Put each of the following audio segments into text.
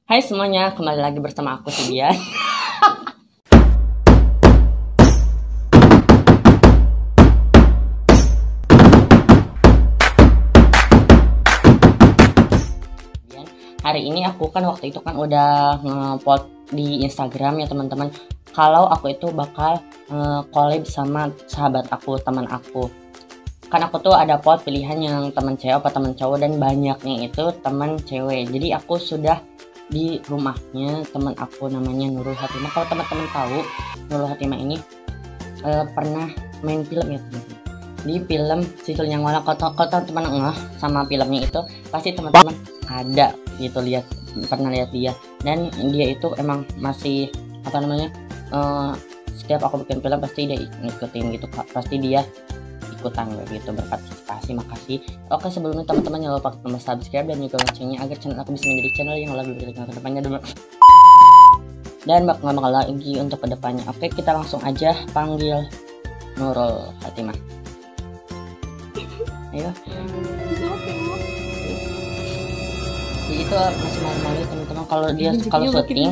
Hai semuanya, kembali lagi bersama aku Sidian. Hari ini aku kan waktu itu kan udah nge-post di Instagram ya teman-teman. Kalau aku itu bakal collab sama sahabat aku, teman aku. Kan aku tuh ada post pilihan yang teman cewek apa teman cowok, dan banyaknya itu teman cewek. Jadi aku sudah di rumahnya teman aku namanya Nurul Hatimah. Kalau teman-teman tahu, Nurul Hatimah ini pernah main film ya teman-teman. Di film Sisil yang Walang. Kalau teman-teman ngeh sama filmnya itu, pasti teman-teman ada gitu pernah lihat dia. Dan dia itu emang masih apa namanya, setiap aku bikin film pasti dia ngikutin gitu, pasti dia ikutan gitu, berpartisipasi. Makasih. Oke, sebelumnya teman-teman jangan lupa tombol subscribe dan juga loncengnya agar channel aku bisa menjadi channel yang lebih berkembang ke depannya dan bakal lagi untuk kedepannya. Oke, kita langsung aja panggil Nurul Hatimah. Ayo. Dia itu masih malu-malu teman-teman. Kalau syuting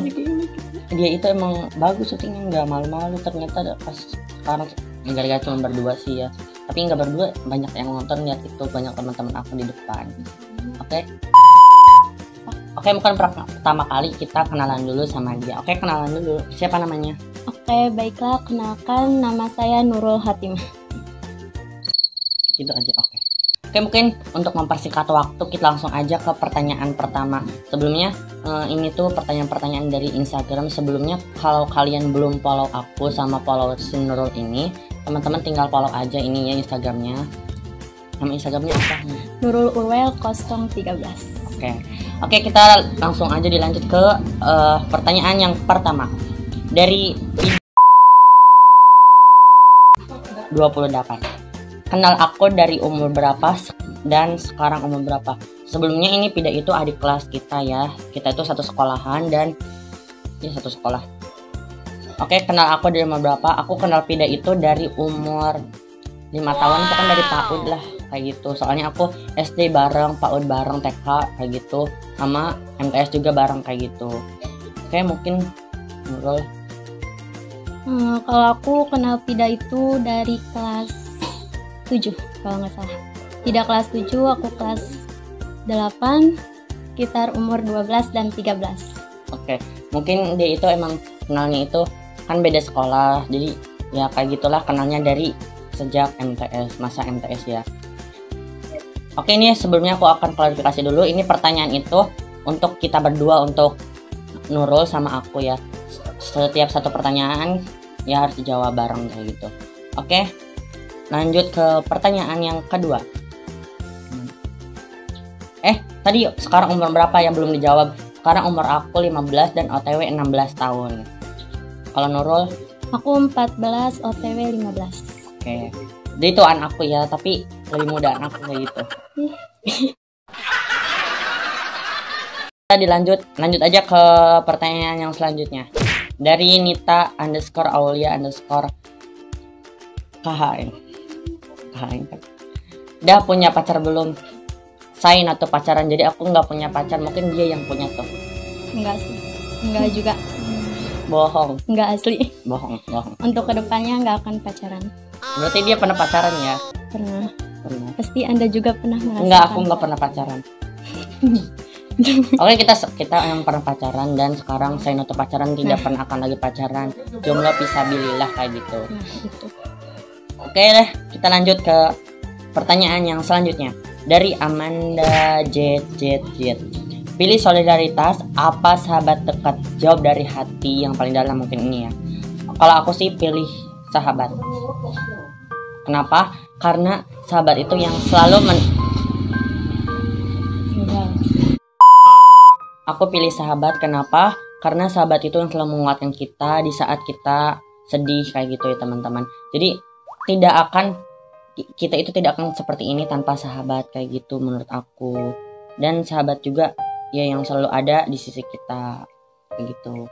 dia itu emang bagus syutingnya, nggak malu-malu. Ternyata pas sekarang gara-gara cuma berdua sih ya, tapi nggak berdua, banyak yang nonton, lihat itu banyak teman-teman aku di depan. Oke, bukan pertama kali, kita kenalan dulu sama dia. Oke, kenalan dulu, siapa namanya? Oke, baiklah, kenalkan, nama saya Nurul Hatimah. Gitu aja. Oke, mungkin untuk mempersingkat waktu kita langsung aja ke pertanyaan pertama. Sebelumnya ini tuh pertanyaan-pertanyaan dari Instagram. Sebelumnya kalau kalian belum follow aku sama follow si Nurul ini, teman-teman tinggal follow aja ini ya Instagramnya. Nama Instagramnya apa? Nurul Urwel 013. Oke, kita langsung aja dilanjut ke pertanyaan yang pertama. Dari 28. Kenal aku dari umur berapa dan sekarang umur berapa? Sebelumnya ini Pida itu adik kelas kita ya. Kita itu satu sekolahan dan satu sekolah. Oke, kenal aku dari umur berapa? Aku kenal Pida itu dari umur 5 tahun, itu kan dari PAUD lah kayak gitu. Soalnya aku SD bareng, PAUD bareng, TK kayak gitu, sama MTS juga bareng kayak gitu. Oke, mungkin Nurul. Kalau aku kenal Pida itu dari kelas 7 kalau nggak salah. Pida kelas 7, aku kelas 8, sekitar umur 12 dan 13. Oke, mungkin dia itu emang kenalnya itu kan beda sekolah, jadi ya kayak gitulah, kenalnya dari sejak MTS, masa MTS ya. Oke, ini sebelumnya aku akan klarifikasi dulu. Ini pertanyaan itu untuk kita berdua, untuk Nurul sama aku ya. Setiap satu pertanyaan ya harus dijawab bareng kayak gitu. Oke, lanjut ke pertanyaan yang kedua. Tadi sekarang umur berapa yang belum dijawab. Sekarang umur aku 15 dan OTW 16 tahun. Kalau Nurul? Aku 14, OTW 15. Oke, dia itu anak aku ya, tapi lebih muda anak kayak gitu. Kita lanjut aja ke pertanyaan yang selanjutnya. Dari Nita _Aulia _KHN. Udah punya pacar belum? Sign atau pacaran? Jadi aku nggak punya pacar, mungkin dia yang punya tuh. Enggak sih, enggak juga. Bohong. Enggak asli. Bohong. Untuk kedepannya nggak akan pacaran. Berarti dia pernah pacaran ya? Pernah. Pasti Anda juga pernah merasakan. Enggak, aku nggak pernah pacaran. Oke, kita yang pernah pacaran dan sekarang saya atau pacaran, tidak pernah akan lagi pacaran. Jomblo fisabilillah kayak gitu. Gitu. Oke deh, kita lanjut ke pertanyaan yang selanjutnya. Dari Amanda Jet. Pilih solidaritas apa sahabat dekat? Jawab dari hati yang paling dalam, mungkin ini ya. Kalau aku sih pilih sahabat. Kenapa? Karena sahabat itu yang selalu Aku pilih sahabat. Kenapa? Karena sahabat itu yang selalu menguatkan kita di saat kita sedih kayak gitu ya teman-teman. Jadi kita itu tidak akan seperti ini tanpa sahabat kayak gitu menurut aku. Dan sahabat juga ya yang selalu ada di sisi kita kayak gitu.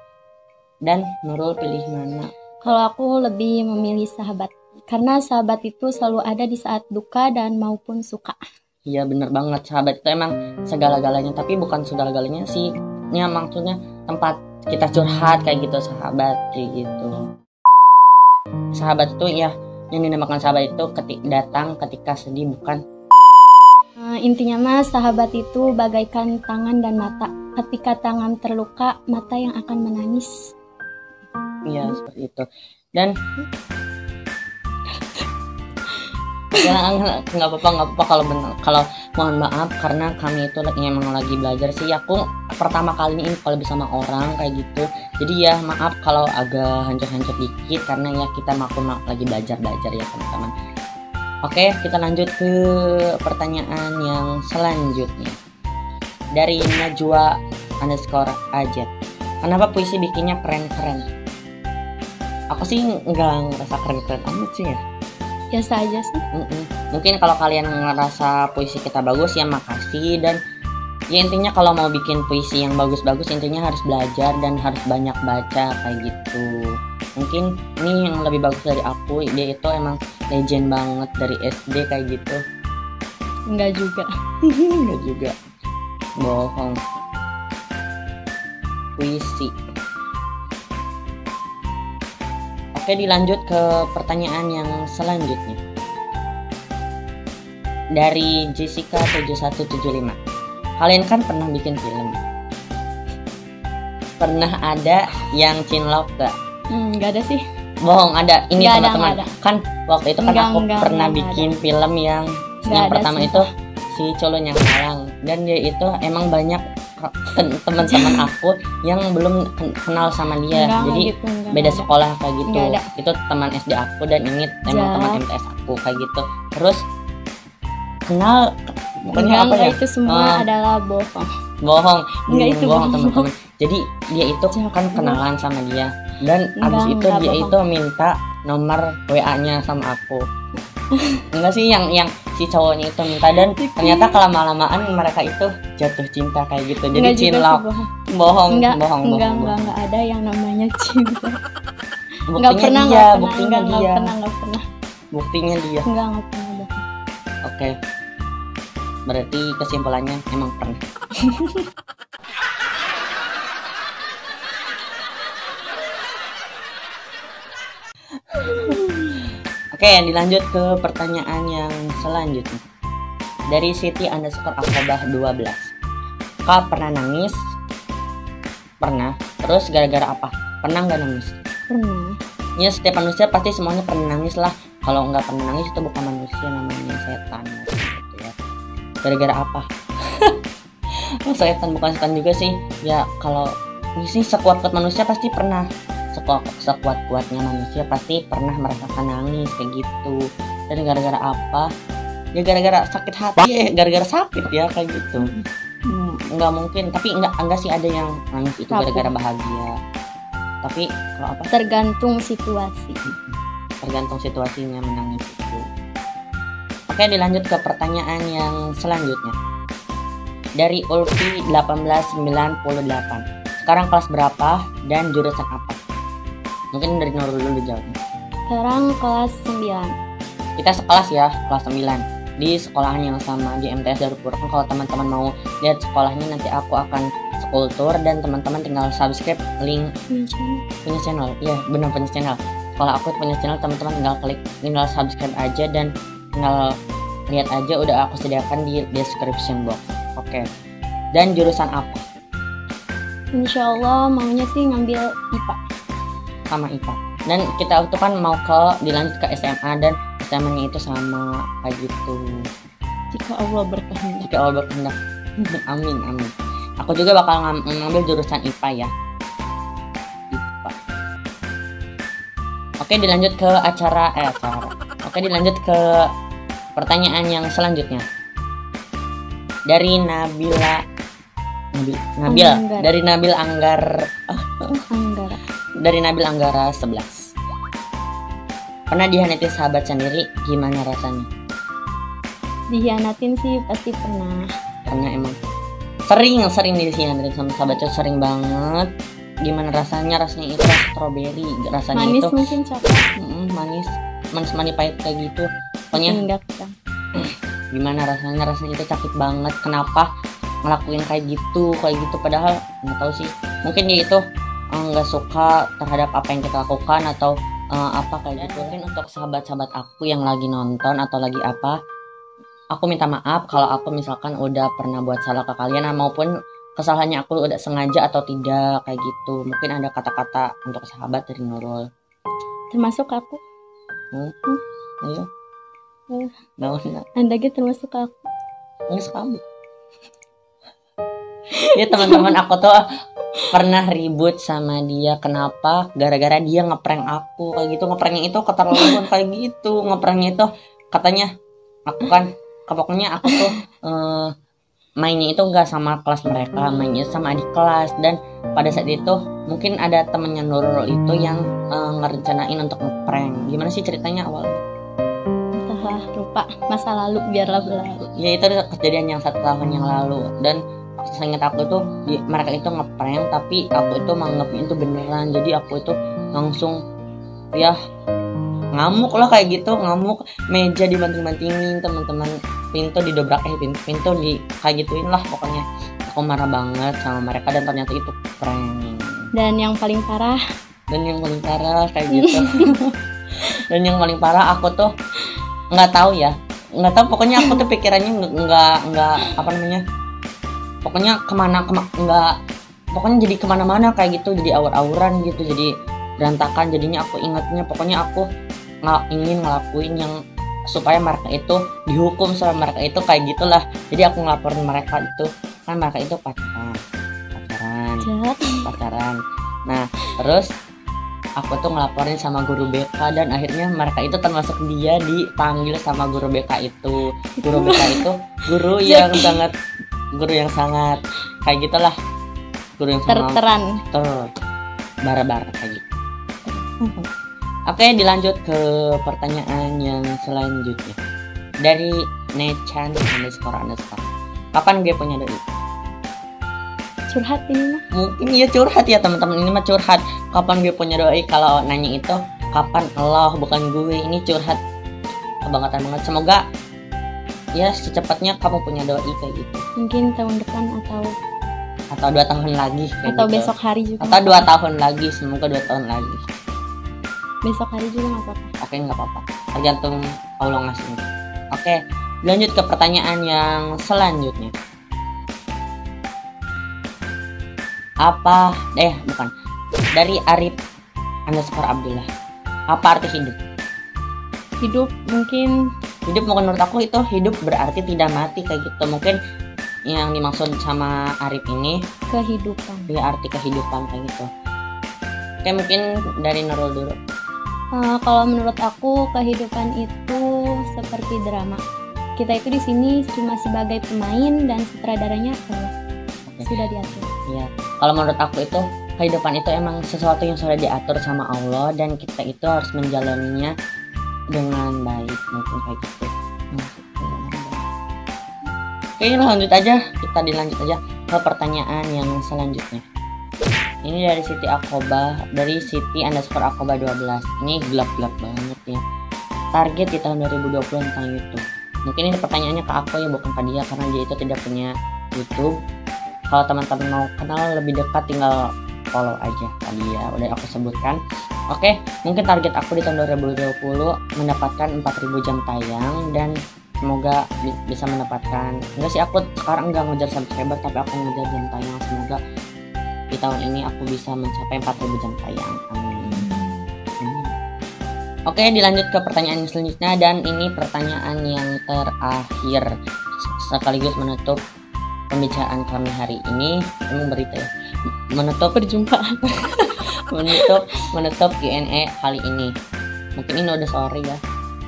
Dan Nurul pilih mana? Kalau aku lebih memilih sahabat, karena sahabat itu selalu ada di saat duka dan maupun suka. Iya, bener banget, sahabat itu emang segala-galanya, tapi bukan segala-galanya sih. tempatnya, maksudnya tempat kita curhat kayak gitu, sahabat kayak gitu. Sahabat itu ya, yang dinamakan sahabat itu datang ketika sedih, bukan. Intinya mas, sahabat itu bagaikan tangan dan mata. Ketika tangan terluka, mata yang akan menangis. Iya, seperti itu. Dan ya, nggak apa-apa kalau mohon maaf karena kami itu emang lagi belajar sih. Aku pertama kali ini kalau sama orang kayak gitu, jadi ya maaf kalau agak hancur-hancur dikit karena ya kita lagi belajar ya teman-teman. Oke, kita lanjut ke pertanyaan yang selanjutnya dari Najwa_AJ. Kenapa puisi bikinnya keren-keren? Aku sih nggak ngerasa keren-keren amat sih ya, biasa aja sih. Mungkin kalau kalian ngerasa puisi kita bagus ya makasih. Dan ya intinya kalau mau bikin puisi yang bagus-bagus intinya harus belajar dan harus banyak baca kayak gitu. Mungkin ini yang lebih bagus dari aku, dia itu emang legend banget dari SD kayak gitu. Enggak juga. Enggak juga, bohong. Puisi. Oke, dilanjut ke pertanyaan yang selanjutnya dari Jessica 7175. Kalian kan pernah bikin film, pernah ada yang cinlok gak? Nggak ada sih. Bohong, ada. Ini nggak teman-teman ada. Kan waktu itu kan aku pernah bikin film yang pertama itu si Colonya Malang, dan dia itu emang banyak teman-teman aku yang belum kenal sama dia. Jadi gitu, beda sekolah kayak gitu. Itu teman SD aku dan ini emang teman MTS aku kayak gitu. Terus kenal pokoknya apa ya? Itu semua adalah bohong. Enggak, itu bohong teman-teman. Jadi dia itu kan kenalan sama dia, dan abis itu dia bohong. Itu minta nomor WA-nya sama aku. Enggak sih, yang si cowoknya itu minta, dan ternyata kelama-lamaan mereka itu jatuh cinta kayak gitu. Jadi cinlok. Bohong. Enggak ada yang namanya cinta. Buktinya dia. Enggak pernah. Buktinya dia. Enggak pernah bohong. Oke. Berarti kesimpulannya emang pernah. Oke, dilanjut ke pertanyaan yang selanjutnya dari Siti_Akobah12. Kak pernah nangis? Pernah. Terus gara-gara apa? Pernah nggak nangis? Pernah. Ya setiap manusia pasti semuanya pernah nangis lah. Kalau nggak pernah nangis itu bukan manusia, namanya setan gitu ya. Gara-gara apa? Setan bukan setan juga sih. Ya kalau ini sih sekuat-kuat manusia pasti pernah. Sekuat-kuatnya manusia pasti pernah merasakan nangis kayak gitu. Dan gara-gara apa? Ya gara-gara sakit hati, gara-gara sakit ya kayak gitu. Nggak mungkin, tapi enggak sih ada yang nangis itu gara-gara bahagia. Tapi kalau apa? Tergantung situasi. Tergantung situasinya menangis itu. Oke, dilanjut ke pertanyaan yang selanjutnya dari Ulfi 1898. Sekarang kelas berapa dan jurusan apa? Mungkin dari Nurul dulu jawabnya. Sekarang kelas 9. Kita sekelas ya, kelas 9 di sekolahan yang sama di MTS Darupura. Kalau teman-teman mau lihat sekolahnya nanti aku akan sekultur, dan teman-teman tinggal subscribe link punya channel. Iya, benar punya channel. Kalau aku punya channel, teman-teman tinggal subscribe aja dan tinggal lihat aja, udah aku sediakan di description box. Oke. Dan jurusan apa? Insya Allah maunya sih ngambil IPA. Sama IPA. Dan kita itu kan mau dilanjut ke SMA, dan SMA-nya itu sama kayak gitu. Jika Allah berkehendak. Amin. Aku juga bakal ngambil jurusan IPA ya. IPA. Oke, dilanjut ke Oke, dilanjut ke pertanyaan yang selanjutnya dari Nabil dari Nabil Anggara 11. Pernah dihianatin sahabat sendiri, gimana rasanya? Dihianatin sih pasti pernah. Emang sering dihianatin sama sahabat, itu sering banget. Gimana rasanya? Rasanya itu rasa strawberry, rasanya manis, itu mungkin coklat. manis pahit kayak gitu. Pokoknya enggak. Gimana rasanya? Rasanya itu sakit banget. Kenapa? ngelakuin kayak gitu padahal nggak tahu sih, mungkin dia itu nggak suka terhadap apa yang kita lakukan atau apa kayak gitu. Mungkin untuk sahabat-sahabat aku yang lagi nonton atau lagi apa, aku minta maaf kalau aku misalkan udah pernah buat salah ke kalian, maupun kesalahannya aku udah sengaja atau tidak kayak gitu. Mungkin ada kata-kata untuk sahabat dari Nurul. Termasuk aku. Ayo. Anda gitu termasuk aku. Nggak kamu. Ya teman-teman, aku tuh pernah ribut sama dia. Kenapa? Gara-gara dia ngeprank aku kayak gitu. Ngepranknya itu keterlaluan kayak gitu. Ngepranknya itu katanya aku kan, pokoknya aku tuh mainnya itu nggak sama kelas mereka, mainnya sama adik kelas. Dan pada saat itu mungkin ada temennya Nurul itu yang ngerencanain untuk ngeprank. Gimana sih ceritanya awal? Entahlah, lupa. Masa lalu, biarlah berlalu. Ya itu kejadian yang 1 tahun yang lalu. Dan seingat aku itu mereka itu ngeprank, tapi aku itu menganggapnya itu beneran. Jadi aku itu langsung ya ngamuk lah kayak gitu, ngamuk, meja dibanting-bantingin, teman-teman, pintu didobrak, pintu di kayak gituin lah pokoknya. Aku marah banget sama mereka, dan ternyata itu prank. Dan yang paling parah Kayak gitu. Dan yang paling parah aku tuh nggak tahu pokoknya aku tuh pikirannya nggak apa namanya, pokoknya pokoknya jadi kemana-mana kayak gitu, jadi awur-awuran gitu, jadi berantakan. Jadinya aku ingatnya pokoknya aku nggak ingin ngelakuin yang supaya mereka itu dihukum sama mereka itu kayak gitulah. Jadi aku ngelaporin mereka itu, kan mereka itu pacaran. Nah terus aku tuh ngelaporin sama guru BK, dan akhirnya mereka itu termasuk dia dipanggil sama guru BK itu. Guru BK itu guru yang sangat kayak gitulah, guru yang terteran bara-bara kayak gitu. Oke, dilanjut ke pertanyaan yang selanjutnya dari Nechan __. Kapan gue punya doi? Curhat ini mah. Mungkin iya curhat ya teman-teman, ini mah curhat. Kapan gue punya doi? Kalau nanya itu kapan Allah, bukan gue. Ini curhat kebangetan banget. Semoga ya secepatnya kamu punya doi kayak gitu. Mungkin tahun depan atau 2 tahun lagi kayak atau gitu. besok hari juga. Atau 2 tahun lagi, semoga 2 tahun lagi. Besok hari juga nggak apa-apa. Oke, nggak apa-apa. Tergantung Allah ngasih. Oke, lanjut ke pertanyaan yang selanjutnya. Dari Arif _Abdullah. Apa arti hidup? Hidup mungkin menurut aku itu hidup berarti tidak mati kayak gitu. Mungkin yang dimaksud sama Arif ini kehidupan. Dia arti kehidupan kayak gitu. Oke, mungkin dari Nurul dulu. Kalau menurut aku kehidupan itu seperti drama. Kita itu di sini cuma sebagai pemain dan sutradaranya sudah diatur. Iya. Kalau menurut aku itu kehidupan itu emang sesuatu yang sudah diatur sama Allah, dan kita itu harus menjalaninya dengan baik, mungkin kayak gitu. Oke, lanjut aja. Kita dilanjut aja ke pertanyaan yang selanjutnya. Ini dari Siti Akoba, dari Siti _Akoba 12. Ini gelap-gelap banget ya. Target di tahun 2020 tentang YouTube. Mungkin ini pertanyaannya ke aku ya, bukan ke dia, karena dia itu tidak punya YouTube. Kalau teman-teman mau kenal lebih dekat, tinggal follow aja tadi ya, udah aku sebutkan. Oke, mungkin target aku di tahun 2020 mendapatkan 4.000 jam tayang, dan semoga bisa mendapatkan, enggak sih, aku sekarang enggak ngejar subscriber, tapi aku ngejar jam tayang. Semoga di tahun ini aku bisa mencapai 4.000 jam tayang. Amin. Oke, dilanjut ke pertanyaan selanjutnya, dan ini pertanyaan yang terakhir sekaligus menutup pembicaraan kami hari ini. Emang berita ya, menutup perjumpaan menutup Q&A kali ini. Mungkin ini udah sore ya.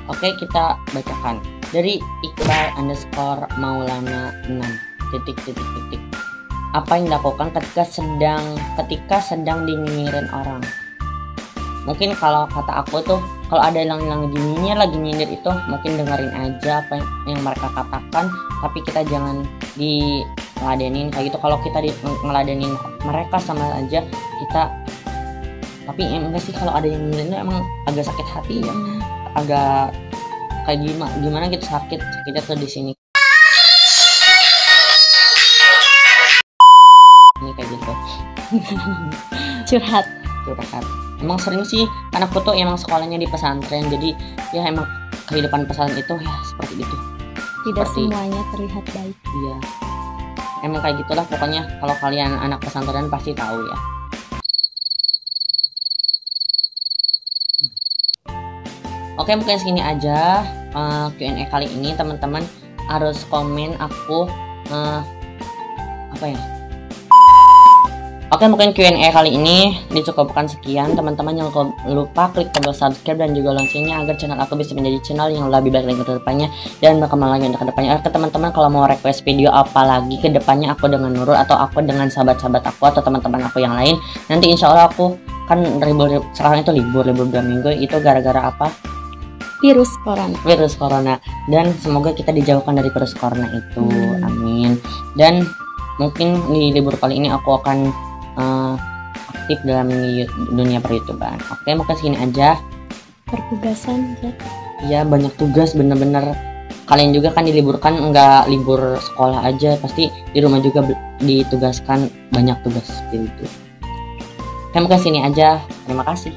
Oke, kita bacakan dari Iqbal _Maulana 6 ... Apa yang dilakukan ketika sedang dinyinyirin orang? Mungkin kalau kata aku tuh, kalau ada yang lagi nyindir itu, mungkin dengerin aja apa yang mereka katakan, tapi kita jangan ngeladenin kayak gitu. Kalau kita ngeladenin mereka sama aja kita, tapi enggak sih, kalau ada yang nyindir emang agak sakit hati ya, agak kayak gimana gitu, sakitnya tuh di sini. Curhat. Emang sering sih, karena aku tuh emang sekolahnya di pesantren, jadi ya emang kehidupan pesantren itu ya seperti itu. Tidak semuanya terlihat baik. Iya, emang kayak gitulah pokoknya. Kalau kalian anak pesantren pasti tahu ya. Oke, mungkin segini aja Q&A kali ini. Teman-teman harus komen aku apa ya. Oke, mungkin Q&A kali ini dicukupkan sekian. Teman-teman jangan lupa klik tombol subscribe dan juga loncengnya agar channel aku bisa menjadi channel yang lebih baik lagi ke depannya dan berkembang lagi untuk ke depannya. Oke teman-teman, kalau mau request video apa lagi ke depannya, aku dengan Nurul atau aku dengan sahabat-sahabat aku atau teman-teman aku yang lain, nanti insya Allah aku kan sekarang itu libur 2 minggu, itu gara-gara apa? Virus corona. Dan semoga kita dijauhkan dari virus corona itu. Amin. Dan mungkin di libur kali ini aku akan aktif dalam dunia per-YouTubean. Oke, mungkin segini aja. Pertugasan ya, banyak tugas bener-bener. Kalian juga kan diliburkan, nggak libur sekolah aja, pasti di rumah juga ditugaskan banyak tugas gitu. Oke, mungkin segini aja. Terima kasih.